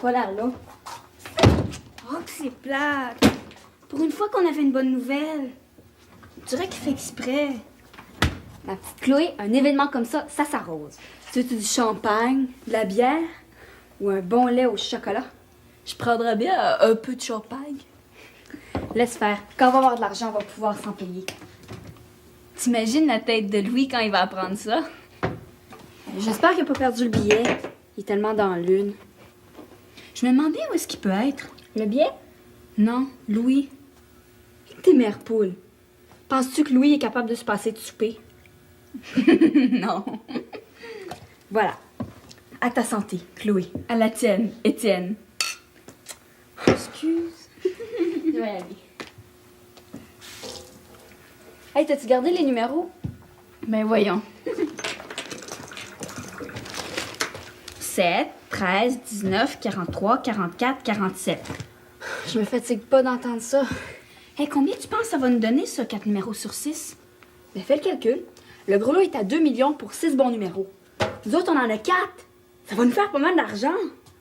pas l'air là. Oh, que c'est plate. Pour une fois qu'on avait une bonne nouvelle. Je dirais qu'il fait exprès. Ma petite Chloé, un événement comme ça, ça s'arrose. Tu veux du champagne, de la bière ou un bon lait au chocolat? Je prendrais bien un peu de champagne. Laisse faire. Quand on va avoir de l'argent, on va pouvoir s'en payer. T'imagines la tête de Louis quand il va apprendre ça? J'espère qu'il n'a pas perdu le billet. Il est tellement dans la lune. Je me demandais où est-ce qu'il peut être. Le billet? Non, Louis. T'es mère poule. Penses-tu que Louis est capable de se passer de souper? Non. Voilà. À ta santé, Chloé. À la tienne, Étienne. Excuse. Je vais y aller. Hey, t'as-tu gardé les numéros? Ben voyons. 7, 13, 19, 43, 44, 47. Je me fatigue pas d'entendre ça. Hey, combien tu penses que ça va nous donner, ça, 4 numéros sur 6? Ben fais le calcul. Le gros lot est à 2 millions pour 6 bons numéros. Nous autres, on en a 4. Ça va nous faire pas mal d'argent.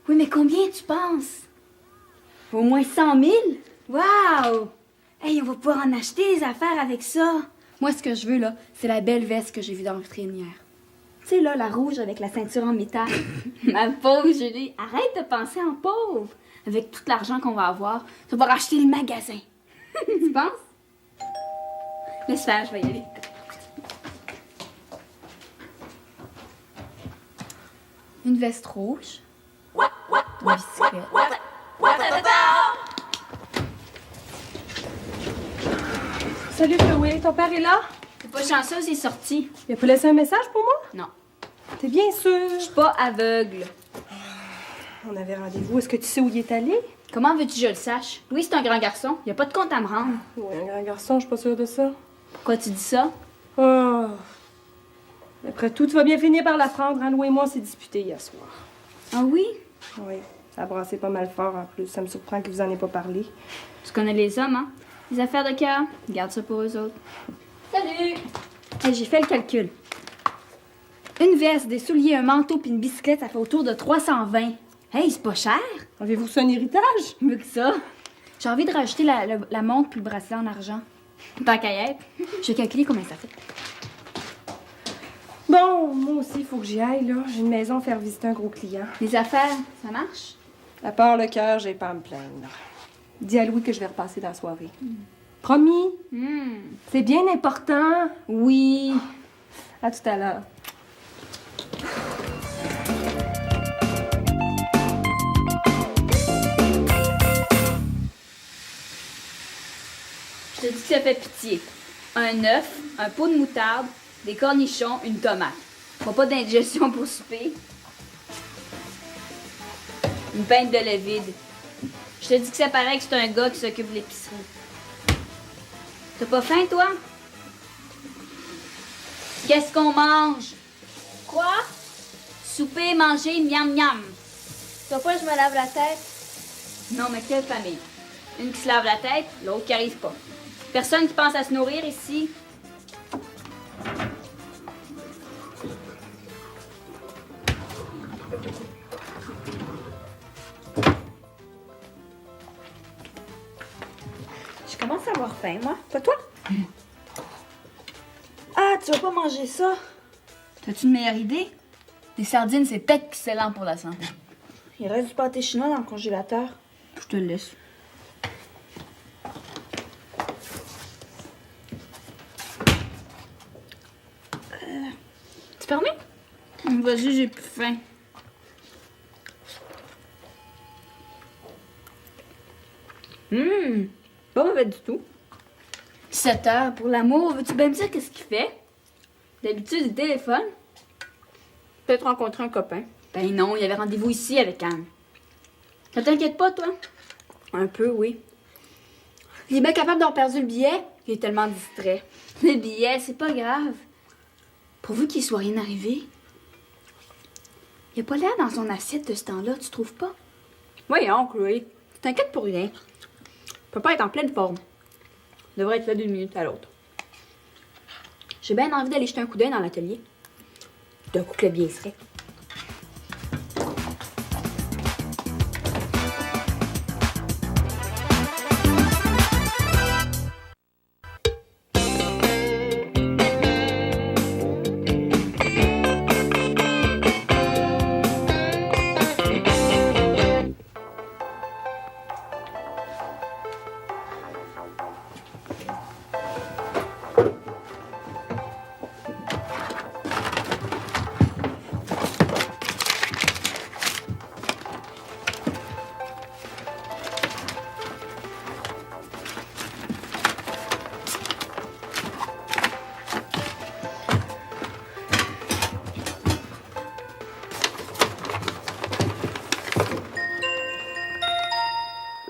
Oui, mais combien tu penses? Au moins 100 000. Wow! Hey, on va pouvoir en acheter des affaires avec ça. Moi, ce que je veux, là, c'est la belle veste que j'ai vue dans la vitrine hier. Tu sais, là, la rouge avec la ceinture en métal. Ma pauvre Julie, arrête de penser en pauvre. Avec tout l'argent qu'on va avoir, tu vas racheter le magasin. Tu penses? Laisse faire, je vais y aller. Une veste rouge. Une bicyclette. Salut Chloé, ton père est là? T'es pas chanceuse, il est sorti. Il a pas laissé un message pour moi? Non. T'es bien sûre? Je suis pas aveugle. On avait rendez-vous. Est-ce que tu sais où il est allé? Comment veux-tu que je le sache? Louis, c'est un grand garçon. Il a pas de compte à me rendre. Oui, un grand garçon, je suis pas sûre de ça. Pourquoi tu dis ça? Oh. Après tout, tu vas bien finir par l'apprendre. Hein? Louis et moi, on s'est disputés hier soir. Ah oui? Oui, ça a brassé pas mal fort en plus. Ça me surprend que vous en ayez pas parlé. Tu connais les hommes, hein? Les affaires de cœur, garde ça pour eux autres. Salut! Hey, j'ai fait le calcul. Une veste, des souliers, un manteau puis une bicyclette, ça fait autour de 320. Hey, c'est pas cher? Avez-vous ça un héritage? Mieux que ça. J'ai envie de rajouter la montre puis le bracelet en argent. Tant qu'à y être. J'ai calculé combien ça fait. Bon, moi aussi, il faut que j'y aille, là. J'ai une maison à faire visiter un gros client. Les affaires, ça marche? À part le cœur, j'ai pas à me plaindre. Dis à Louis que je vais repasser dans la soirée. Promis? C'est bien important. Oui. À tout à l'heure. Je te dis que ça fait pitié. Un œuf, un pot de moutarde, des cornichons, une tomate. Pas d'indigestion pour souper. Une pinte de lait vide. Je te dis que ça paraît que c'est un gars qui s'occupe de l'épicerie. T'as pas faim, toi? Qu'est-ce qu'on mange? Quoi? Souper, manger, miam miam. Tu vois pas, je me lave la tête. Non, mais quelle famille? Une qui se lave la tête, l'autre qui arrive pas. Personne qui pense à se nourrir ici. Je commence à avoir faim, moi. Pas toi? Ah, tu vas pas manger ça? T'as-tu une meilleure idée? Des sardines, c'est excellent pour la santé. Il reste du pâté chinois dans le congélateur. Je te le laisse. Tu permets? Vas-y, j'ai plus faim. Pas mauvais du tout. 7 heures pour l'amour, veux-tu bien me dire qu'est-ce qu'il fait? D'habitude, il téléphone. Peut-être rencontrer un copain. Ben non, il y avait rendez-vous ici avec Anne. Ça t'inquiète pas, toi? Un peu, oui. Il est bien capable d'avoir perdu le billet. Il est tellement distrait. Le billet, c'est pas grave. Pourvu qu'il soit rien arrivé. Il a pas l'air dans son assiette de ce temps-là, tu trouves pas? Voyons, Chloé. Tu t'inquiètes pour rien. Il peut pas être en pleine forme. Il devrait être là d'une minute à l'autre. J'ai bien envie d'aller jeter un coup d'œil dans l'atelier. D'un coup que le billet serait.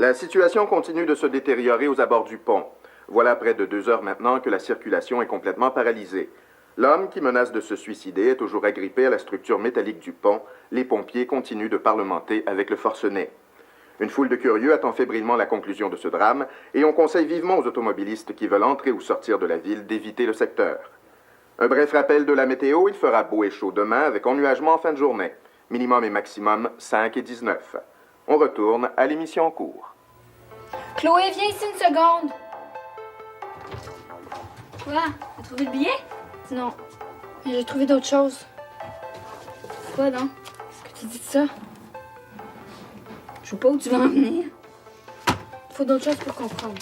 La situation continue de se détériorer aux abords du pont. Voilà près de 2 heures maintenant que la circulation est complètement paralysée. L'homme qui menace de se suicider est toujours agrippé à la structure métallique du pont. Les pompiers continuent de parlementer avec le forcené. Une foule de curieux attend fébrilement la conclusion de ce drame et on conseille vivement aux automobilistes qui veulent entrer ou sortir de la ville d'éviter le secteur. Un bref rappel de la météo, il fera beau et chaud demain avec ennuagement en fin de journée. Minimum et maximum 5 et 19. On retourne à l'émission en cours. Chloé, viens ici une seconde. Quoi? T'as trouvé le billet? Non, mais j'ai trouvé d'autres choses. Quoi donc? Qu'est-ce que tu dis de ça? Je sais pas où tu vas en venir. Il faut d'autres choses pour comprendre.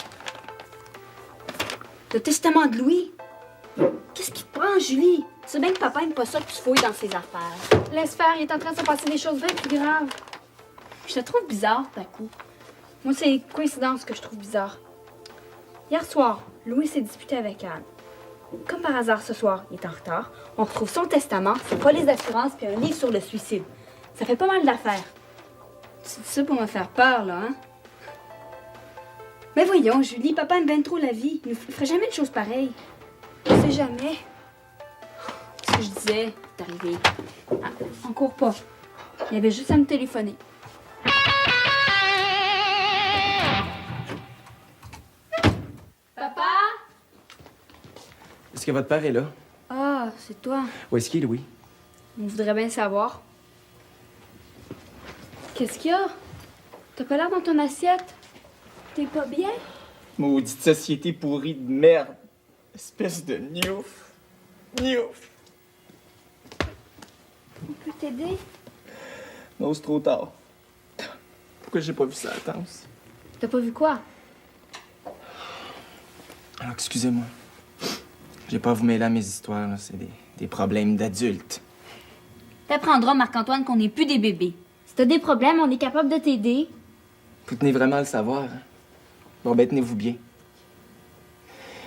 Le testament de Louis? Qu'est-ce qui te prend, Julie? Tu sais bien que papa aime pas ça que tu fouilles dans ses affaires. Laisse faire, il est en train de se passer des choses bien plus graves. Je te trouve bizarre, d'un coup. Moi, c'est les coïncidences que je trouve bizarres. Hier soir, Louis s'est disputé avec Anne. Comme par hasard, ce soir, il est en retard. On retrouve son testament, ses polices d'assurance puis un livre sur le suicide. Ça fait pas mal d'affaires. Tu dis ça pour me faire peur, là, hein? Mais voyons, Julie, papa aime bien trop la vie. Il ne ferait jamais de choses pareilles. On sait jamais. Ce que je disais, c'est arrivé. Ah, on court pas. Il y avait juste à me téléphoner. Papa? Est-ce que votre père est là? Ah, c'est toi. Où est-ce qu'il est, Louis? On voudrait bien savoir. Qu'est-ce qu'il y a? T'as pas l'air dans ton assiette. T'es pas bien? Maudite société pourrie de merde. Espèce de gnouf. Gnouf. On peut t'aider? Non, c'est trop tard. Pourquoi j'ai pas vu ça, Tance? T'as pas vu quoi? Alors, excusez-moi. J'ai pas à vous mêler à mes histoires, là. C'est des problèmes d'adultes. T'apprendras, Marc-Antoine, qu'on n'est plus des bébés. Si t'as des problèmes, on est capable de t'aider. Vous tenez vraiment à le savoir, hein? Bon, ben, tenez-vous bien.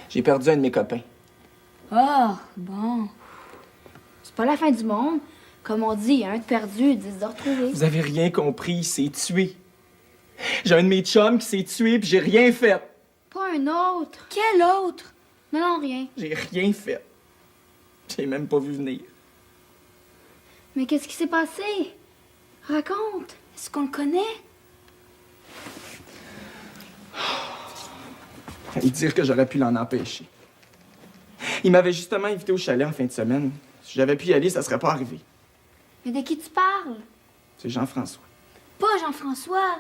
J'ai perdu un de mes copains. Ah, bon. C'est pas la fin du monde. Comme on dit, un de perdu, 10 de retrouvé. Vous avez rien compris, il s'est tué. J'ai un de mes chums qui s'est tué, puis j'ai rien fait. Pas un autre. Quel autre? Non, non, rien. J'ai rien fait. J'ai même pas vu venir. Mais qu'est-ce qui s'est passé? Raconte. Est-ce qu'on le connaît? Et dire que j'aurais pu l'en empêcher. Il m'avait justement invité au chalet en fin de semaine. Si j'avais pu y aller, ça serait pas arrivé. Mais de qui tu parles? C'est Jean-François. Pas Jean-François.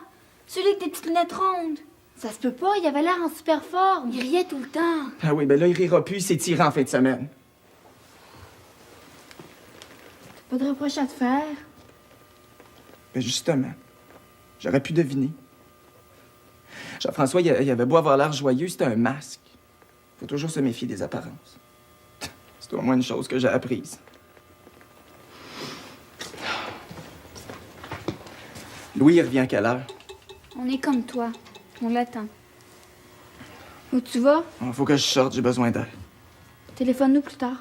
Celui avec tes petites lunettes rondes. Ça se peut pas, il avait l'air en super forme. Il riait tout le temps. Ah oui, ben là, il rira plus, il s'est tiré en fin de semaine. Pas de reproche à te faire. Ben justement, j'aurais pu deviner. Jean-François, il avait beau avoir l'air joyeux, c'était un masque. Faut toujours se méfier des apparences. C'est au moins une chose que j'ai apprise. Louis, il revient à quelle heure? On est comme toi. On l'attend. Où tu vas? Il faut que je sorte, j'ai besoin d'air. Téléphone-nous plus tard.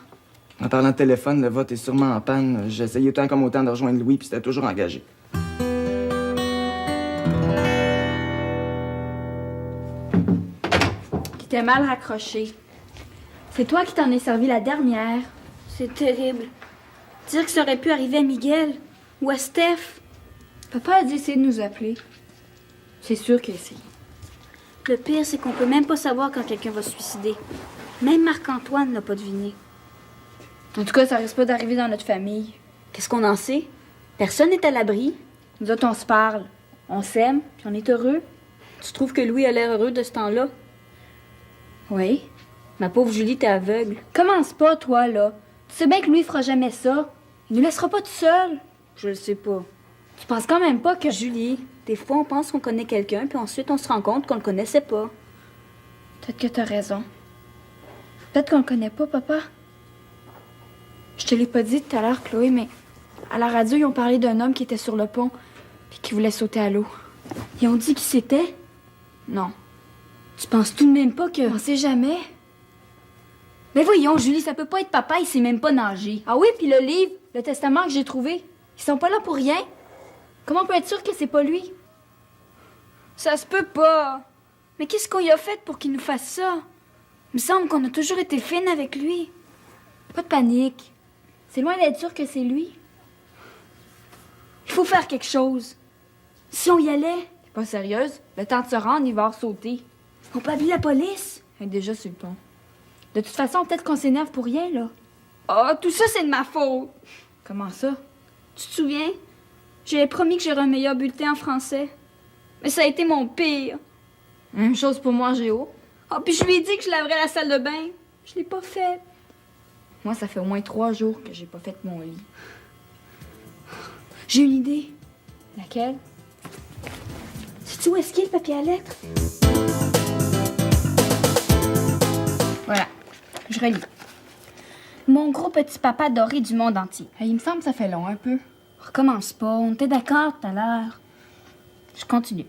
En parlant de téléphone, le vote est sûrement en panne. J'ai essayé tant comme autant de rejoindre Louis, puis c'était toujours engagé. Qui t'est mal raccroché. C'est toi qui t'en es servi la dernière. C'est terrible. Dire que ça aurait pu arriver à Miguel ou à Steph. Papa a dit essayer de nous appeler. C'est sûr qu'il essaie. Le pire, c'est qu'on peut même pas savoir quand quelqu'un va se suicider. Même Marc-Antoine l'a pas deviné. En tout cas, ça risque pas d'arriver dans notre famille. Qu'est-ce qu'on en sait? Personne n'est à l'abri. Nous autres, on se parle. On s'aime, puis on est heureux. Tu trouves que Louis a l'air heureux de ce temps-là? Oui. Ma pauvre Julie, t'es aveugle. Commence pas, toi, là. Tu sais bien que Louis fera jamais ça. Il nous laissera pas tout seul. Je le sais pas. Tu penses quand même pas que... Julie, des fois, on pense qu'on connaît quelqu'un, puis ensuite, on se rend compte qu'on le connaissait pas. Peut-être que t'as raison. Peut-être qu'on le connaît pas, papa. Je te l'ai pas dit tout à l'heure, Chloé, mais à la radio, ils ont parlé d'un homme qui était sur le pont puis qui voulait sauter à l'eau. Ils ont dit qui c'était? Non. Tu penses tout de même pas que... On sait jamais. Mais voyons, Julie, ça peut pas être papa, il sait même pas nager. Ah oui, puis le livre, le testament que j'ai trouvé, ils sont pas là pour rien. Comment on peut être sûr que c'est pas lui? Ça se peut pas. Mais qu'est-ce qu'on y a fait pour qu'il nous fasse ça? Il me semble qu'on a toujours été fine avec lui. Pas de panique. C'est loin d'être sûr que c'est lui. Il faut faire quelque chose. Si on y allait... T'es pas sérieuse? Le temps de se rendre, il va sauter. On peut appeler la police. Elle est déjà sur le pont. De toute façon, peut-être qu'on s'énerve pour rien, là. Oh, tout ça, c'est de ma faute. Comment ça? Tu te souviens? J'avais promis que j'aurais un meilleur bulletin en français. Mais ça a été mon pire. Même chose pour moi en géo. Oh, puis je lui ai dit que je laverais la salle de bain. Je l'ai pas fait. Moi, ça fait au moins 3 jours que j'ai pas fait mon lit. J'ai une idée. Laquelle? Sais-tu où est-ce qu'il est le papier à lettres? Voilà. Je relis. Mon gros petit papa doré du monde entier. Il me semble que ça fait long un peu. Recommence pas, on était d'accord tout à l'heure. Je continue.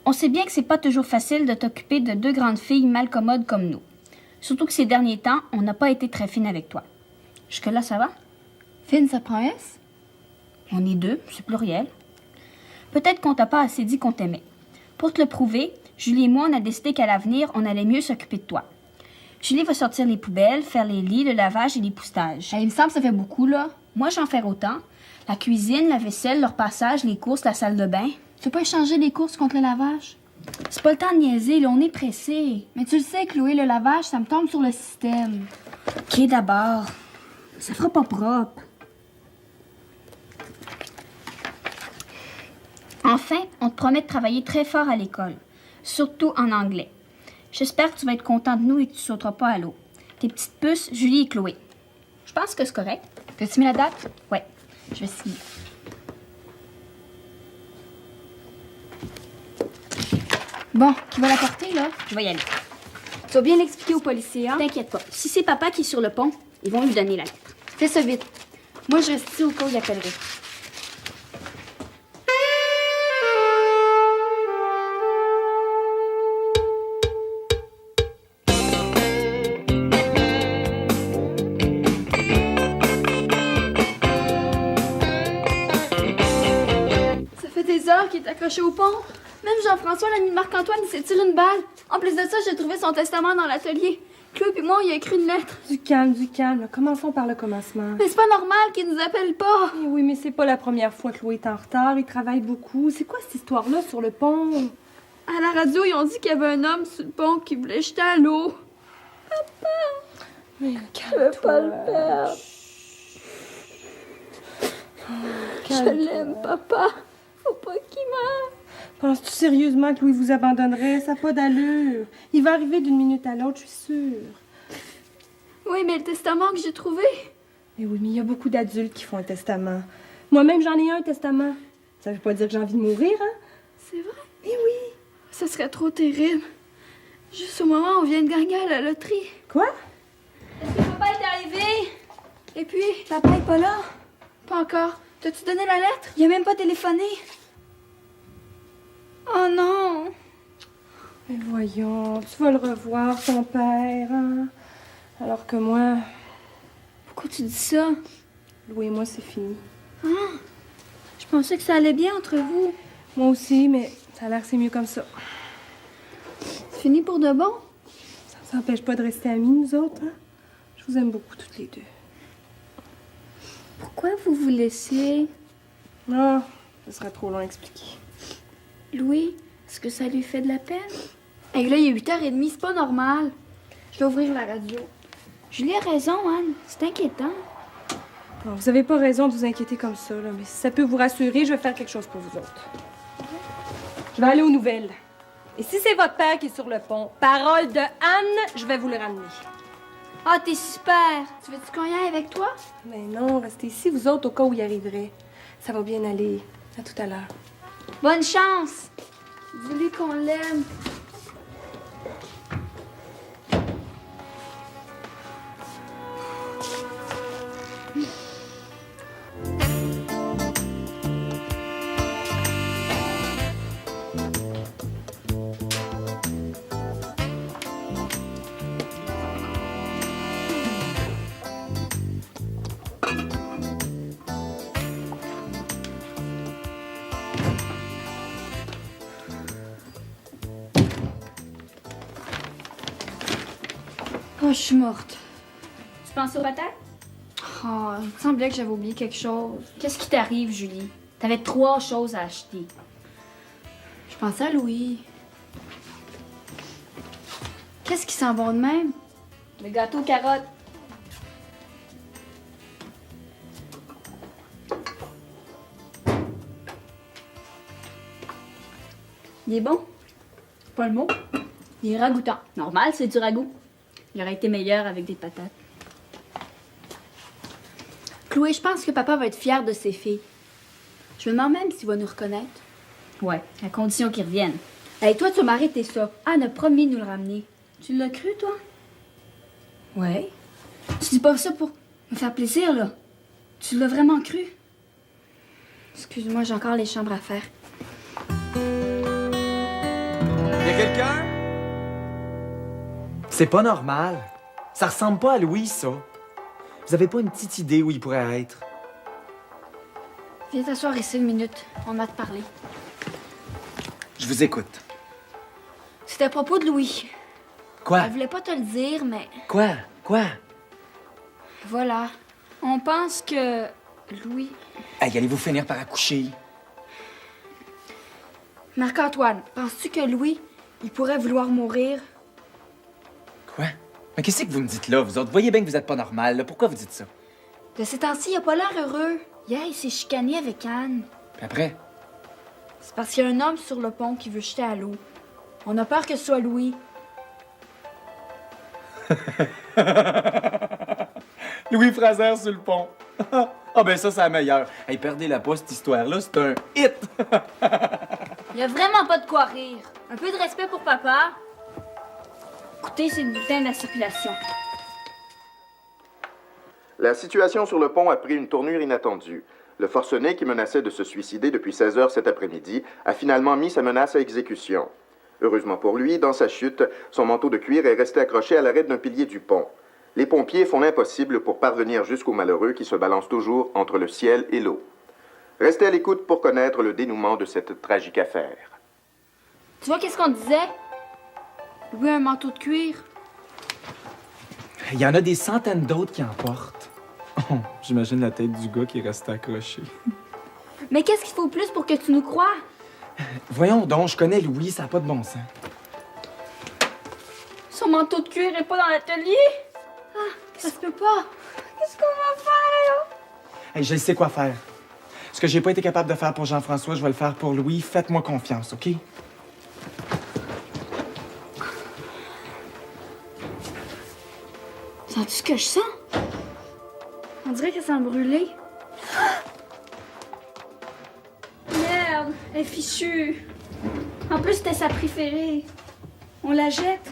On sait bien que c'est pas toujours facile de t'occuper de 2 grandes filles malcommodes comme nous. Surtout que ces derniers temps, on n'a pas été très fine avec toi. Jusque-là, ça va? Fine, ça prend S? On est 2, c'est pluriel. Peut-être qu'on t'a pas assez dit qu'on t'aimait. Pour te le prouver, Julie et moi, on a décidé qu'à l'avenir, on allait mieux s'occuper de toi. Julie va sortir les poubelles, faire les lits, le lavage et l'époustetage. Il me semble que ça fait beaucoup, là. Moi, j'en fais autant. La cuisine, la vaisselle, leur passage, les courses, la salle de bain. Tu veux pas échanger les courses contre le lavage? C'est pas le temps de niaiser, là, on est pressé. Mais tu le sais, Chloé, le lavage, ça me tombe sur le système. OK, d'abord. Ça fera pas propre. Enfin, on te promet de travailler très fort à l'école, surtout en anglais. J'espère que tu vas être content de nous et que tu sauteras pas à l'eau. Tes petites puces, Julie et Chloé. Je pense que c'est correct. T'as-tu mis la date? Ouais, je vais signer. Bon, qui va la porter, là? Je vais y aller. Tu vas bien l'expliquer aux policiers, hein? T'inquiète pas. Si c'est papa qui est sur le pont, ils vont lui donner la lettre. Fais ça vite. Moi, je reste ici au cas où il appellerait. Ça fait des heures qu'il est accroché au pont. Même Jean-François, l'ami de Marc-Antoine, il s'est tiré une balle. En plus de ça, j'ai trouvé son testament dans l'atelier. Chloé et moi, on y a écrit une lettre. Du calme, du calme. Commençons par le commencement. Mais c'est pas normal qu'il nous appelle pas. Eh oui, mais c'est pas la première fois que Chloé est en retard. Il travaille beaucoup. C'est quoi cette histoire-là sur le pont? À la radio, ils ont dit qu'il y avait un homme sur le pont qui voulait jeter à l'eau. Mais Je veux pas le perdre. Je l'aime, papa. Faut pas qu'il meure. Penses-tu sérieusement que Louis vous abandonnerait? Ça n'a pas d'allure. Il va arriver d'une minute à l'autre, je suis sûre. Oui, mais le testament que j'ai trouvé. Mais oui, mais il y a beaucoup d'adultes qui font un testament. Moi-même, j'en ai un testament. Ça veut pas dire que j'ai envie de mourir, hein? C'est vrai? Mais oui. Ça serait trop terrible. Juste au moment où on vient de gagner à la loterie. Quoi? Est-ce que papa est arrivé? Et puis? Papa est pas là. Pas encore. T'as-tu donné la lettre? Il a même pas téléphoné. Oh non! Mais voyons, tu vas le revoir, ton père, hein? Alors que moi, Pourquoi tu dis ça? Louis et moi, c'est fini. Je pensais que ça allait bien entre vous. Moi aussi, mais ça a l'air que c'est mieux comme ça. C'est fini pour de bon? Ça ne nous empêche pas de rester amis, nous autres, hein? Je vous aime beaucoup, toutes les deux. Pourquoi vous vous laissez? Ah, ce serait trop long à expliquer. Louis, est-ce que ça lui fait de la peine? Et là, il est 8h30, c'est pas normal. Je vais ouvrir la radio. Julie a raison, Anne. C'est inquiétant. Bon, vous avez pas raison de vous inquiéter comme ça, là, mais si ça peut vous rassurer, je vais faire quelque chose pour vous autres. Je vais aller aux nouvelles. Et si c'est votre père qui est sur le pont, parole de Anne, je vais vous le ramener. Ah, t'es super! Tu veux-tu qu'on y aille avec toi? Mais non, restez ici, vous autres, au cas où il arriverait. Ça va bien aller. À tout à l'heure. Bonne chance! Dis-lui qu'on l'aime. Oh, je suis morte. Tu penses aux patates? Oh, il me semblait que j'avais oublié quelque chose. Qu'est-ce qui t'arrive, Julie? T'avais 3 choses à acheter. Je pensais à Louis. Qu'est-ce qui sent bon de même? Le gâteau aux carottes. Il est bon? Pas le mot. Il est ragoûtant. Normal, c'est du ragoût. Il aurait été meilleur avec des patates. Chloé, je pense que papa va être fier de ses filles. Je me demande même s'il va nous reconnaître. Ouais, à condition qu'ils reviennent. Hey, toi, tu m'as arrêté ça. Anne a promis de nous le ramener. Tu l'as cru, toi? Ouais. Tu dis pas ça pour me faire plaisir, là. Tu l'as vraiment cru. Excuse-moi, j'ai encore les chambres à faire. Y'a quelqu'un? C'est pas normal. Ça ressemble pas à Louis, ça. Vous avez pas une petite idée où il pourrait être? Viens t'asseoir ici une minute. On a te parler. Je vous écoute. C'était à propos de Louis. Quoi? Elle voulait pas te le dire, mais Quoi? Quoi? voilà. On pense que Louis... Hey, allez-vous finir par accoucher? Marc-Antoine, penses-tu que Louis, il pourrait vouloir mourir? Quoi? Mais qu'est-ce que vous me dites là, vous autres? Voyez bien que vous êtes pas normal, là. Pourquoi vous dites ça? De ces temps-ci, il a pas l'air heureux. Hier, il s'est chicané avec Anne. Puis après? C'est parce qu'il y a un homme sur le pont qui veut jeter à l'eau. On a peur que ce soit Louis. Louis Fraser sur le pont. Ah ben ça, c'est la meilleure. Hey, perdez-la pas, cette histoire-là, c'est un hit! Il y a vraiment pas de quoi rire. Un peu de respect pour papa. Écoutez, c'est le bulletin de la circulation. La situation sur le pont a pris une tournure inattendue. Le forcené qui menaçait de se suicider depuis 16 heures cet après-midi a finalement mis sa menace à exécution. Heureusement pour lui, dans sa chute, son manteau de cuir est resté accroché à l'arête d'un pilier du pont. Les pompiers font l'impossible pour parvenir jusqu'au malheureux qui se balance toujours entre le ciel et l'eau. Restez à l'écoute pour connaître le dénouement de cette tragique affaire. Tu vois qu'est-ce qu'on disait? Louis a un manteau de cuir. Il y en a des centaines d'autres qui en portent. Oh, j'imagine la tête du gars qui est resté accroché. Mais qu'est-ce qu'il faut plus pour que tu nous crois? Voyons donc, je connais Louis, ça n'a pas de bon sens. Son manteau de cuir est pas dans l'atelier? Ça se peut pas. Qu'est-ce qu'on va faire? Hey, je sais quoi faire. Ce que j'ai pas été capable de faire pour Jean-François, je vais le faire pour Louis. Faites-moi confiance, OK? Sens-tu ce que je sens? On dirait qu'elle sent le brûler. Merde, elle est fichue. En plus, c'était sa préférée. On la jette?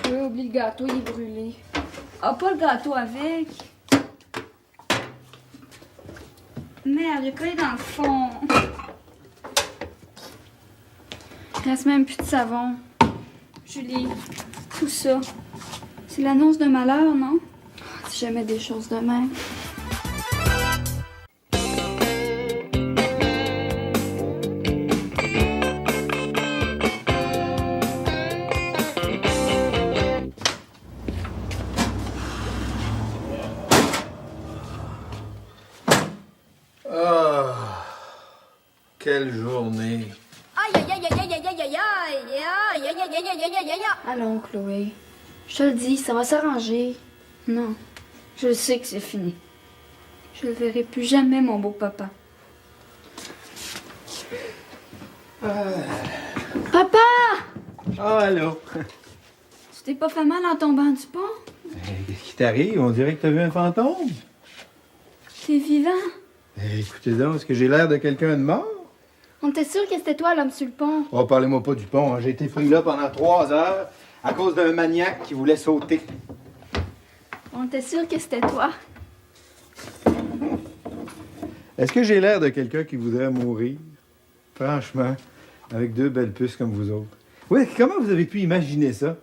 Chloé, oublie le gâteau, il est brûlé. Ah, pas le gâteau avec. Merde, il est collé dans le fond. Il reste même plus de savon. Julie, tout ça, c'est l'annonce d'un malheur, non? Si jamais des choses de même. Ah, quelle journée. Aïe, aïe, aïe, aïe, aïe, aïe, aïe, aïe, aïe, aïe, aïe, aïe, aïe, aïe, aïe, aïe. Allons, Chloé. Je te le dis, ça va s'arranger. Non, je sais que c'est fini. Je ne verrai plus jamais mon beau papa. Papa! Ah, allô. Tu t'es pas fait mal en tombant du pont? Qu'est-ce qui t'arrive? On dirait que t'as vu un fantôme. T'es vivant? Écoutez donc, est-ce que j'ai l'air de quelqu'un de mort? On était sûr que c'était toi, l'homme sur le pont. Oh, parlez-moi pas du pont. Hein. J'ai été pris là pendant 3 heures à cause d'un maniaque qui voulait sauter. On était sûr que c'était toi. Est-ce que j'ai l'air de quelqu'un qui voudrait mourir? Franchement, avec 2 belles puces comme vous autres. Oui, comment vous avez pu imaginer ça?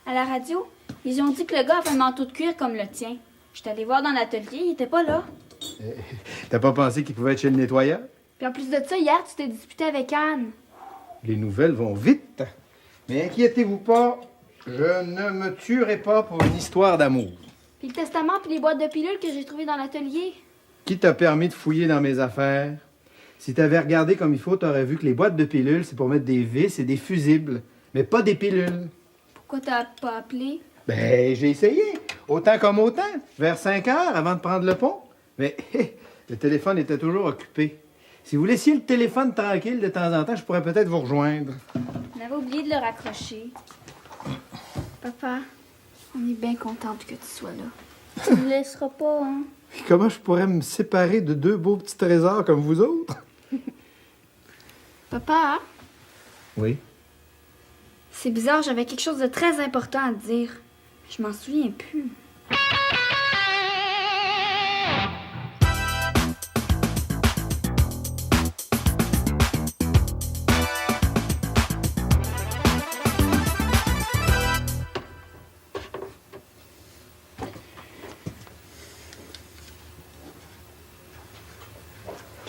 À la radio, ils ont dit que le gars avait un manteau de cuir comme le tien. J'étais allée voir dans l'atelier, il était pas là. T'as pas pensé qu'il pouvait être chez le nettoyeur? Puis en plus de ça, hier, tu t'es disputé avec Anne. Les nouvelles vont vite. Mais inquiétez-vous pas, Je ne me tuerai pas pour une histoire d'amour. Puis le testament, puis les boîtes de pilules que j'ai trouvées dans l'atelier. Qui t'a permis de fouiller dans mes affaires? Si t'avais regardé comme il faut, t'aurais vu que les boîtes de pilules, c'est pour mettre des vis et des fusibles, mais pas des pilules. Pourquoi t'as pas appelé? Ben, j'ai essayé. Autant comme autant. Vers 5 heures avant de prendre le pont. Mais le téléphone était toujours occupé. Si vous laissiez le téléphone tranquille de temps en temps, je pourrais peut-être vous rejoindre. On avait oublié de le raccrocher. Papa, on est bien contente que tu sois là. Tu ne laisseras pas, hein? Et comment je pourrais me séparer de deux beaux petits trésors comme vous autres? Papa, Oui. c'est bizarre, j'avais quelque chose de très important à te dire. Je m'en souviens plus.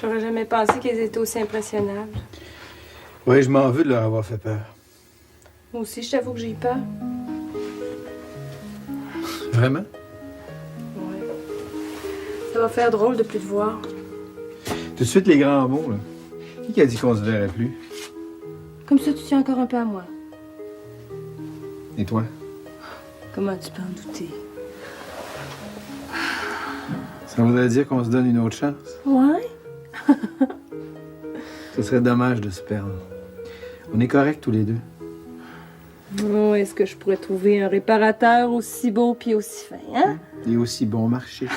J'aurais jamais pensé qu'ils étaient aussi impressionnables. Oui, je m'en veux de leur avoir fait peur. Moi aussi, je t'avoue que j'ai peur. Vraiment? Ouais. Ça va faire drôle de plus te voir. Tout de suite, les grands mots, là. Qui a dit qu'on se verrait plus? Comme ça, tu tiens encore un peu à moi. Et toi? Comment tu peux en douter? Ça voudrait dire qu'on se donne une autre chance? Ouais? Ce serait dommage de se perdre. On est corrects tous les deux. Oh, est-ce que je pourrais trouver un réparateur aussi beau puis aussi fin, hein? Et aussi bon marché.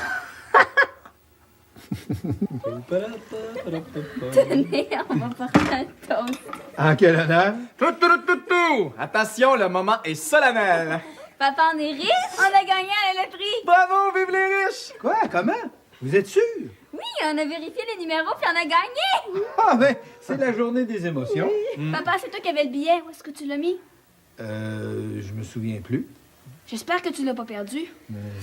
Tenez, on va porter un toast. En quel honneur? Tout! Attention, le moment est solennel. Papa, on est riche? On a gagné à la loterie. Bravo, vive les riches! Quoi? Comment? Vous êtes sûr? Oui, on a vérifié les numéros puis on a gagné. Ah, ben, c'est la journée des émotions. Papa, c'est toi qui avais le billet. Où est-ce que tu l'as mis? Je me souviens plus. J'espère que tu l'as pas perdu.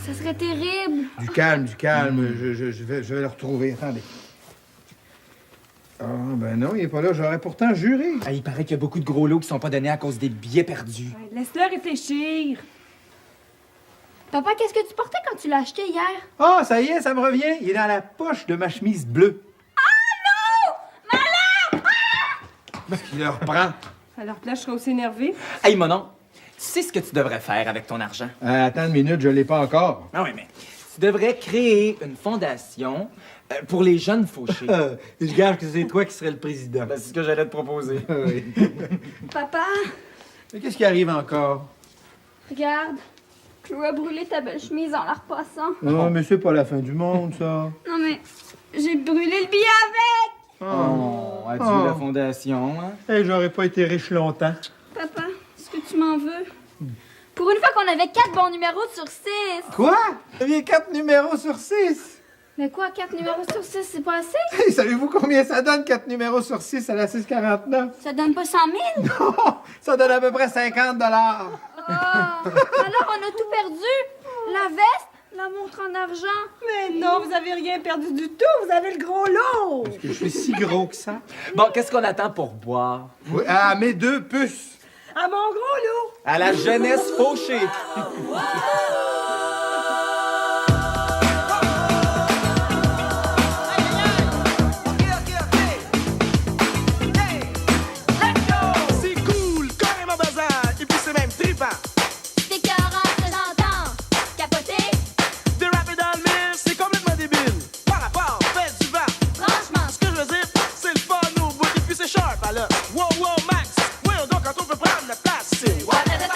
Ça serait terrible. Du calme, du calme. Je vais le retrouver. Attendez. Ah, ben non, il est pas là. J'aurais pourtant juré. Ah, il paraît qu'il y a beaucoup de gros lots qui sont pas donnés à cause des billets perdus. Ouais, laisse-le réfléchir. Papa, qu'est-ce que tu portais quand tu l'as acheté hier? Ah, ça y est, ça me revient. Il est dans la poche de ma chemise bleue. Ah non! Malade! Il le reprend. Alors que là, je serais aussi énervée. Hey, Monon, tu sais ce que tu devrais faire avec ton argent? Attends une minute, je l'ai pas encore. Ah oui, mais tu devrais créer une fondation pour les jeunes fauchés. Je gage que c'est toi qui serais le président. Ben, c'est ce que j'allais te proposer. Oui. Papa, Mais qu'est-ce qui arrive encore? regarde. Chloé a brûlé ta belle chemise en la repassant. Non, mais c'est pas la fin du monde, ça. Non, mais j'ai brûlé le billet avec! Oh, adieu Oh. la fondation, hein? Hey, j'aurais pas été riche longtemps. Papa, est-ce que tu m'en veux? Pour une fois qu'on avait 4 bons numéros sur 6. Quoi? Il y a 4 numéros sur 6. Mais quoi, 4 numéros sur 6, c'est pas assez? Hey, savez-vous combien ça donne 4 numéros sur 6 à la 649? Ça donne pas 100 000? Non, ça donne à peu près 50 $. Oh, alors on a tout perdu? La veste, la montre en argent. Mais non, vous avez rien perdu du tout. Vous avez le gros lot. Est-ce que je suis si gros que ça? Bon, qu'est-ce qu'on attend pour boire? Oui, à mes 2 puces. À mon gros lot. À la jeunesse fauchée! C'est cool, carrément bazar, et puis c'est même trippant. T'es cœur en te j'entends. Capoté, Déraper dans le mille, c'est complètement débile. Par rapport, faites du vent. franchement. Ce que je veux dire, c'est le fun au bout, et puis c'est sharp, alors. Wow, wow, max. Voyons donc quand on peut prendre la place, c'est what? What the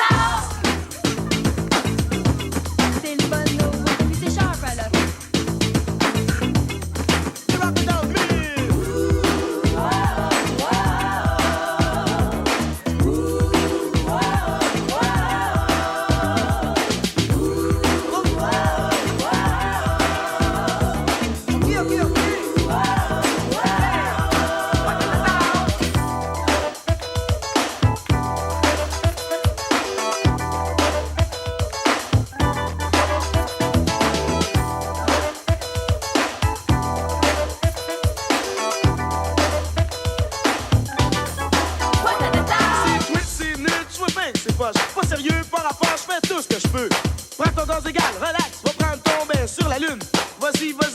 poche. Pas sérieux, pas rapport, je fais tout ce que je peux. Prends ton gaz égal, relax, va prendre ton bain sur la lune. Vas-y, vas-y.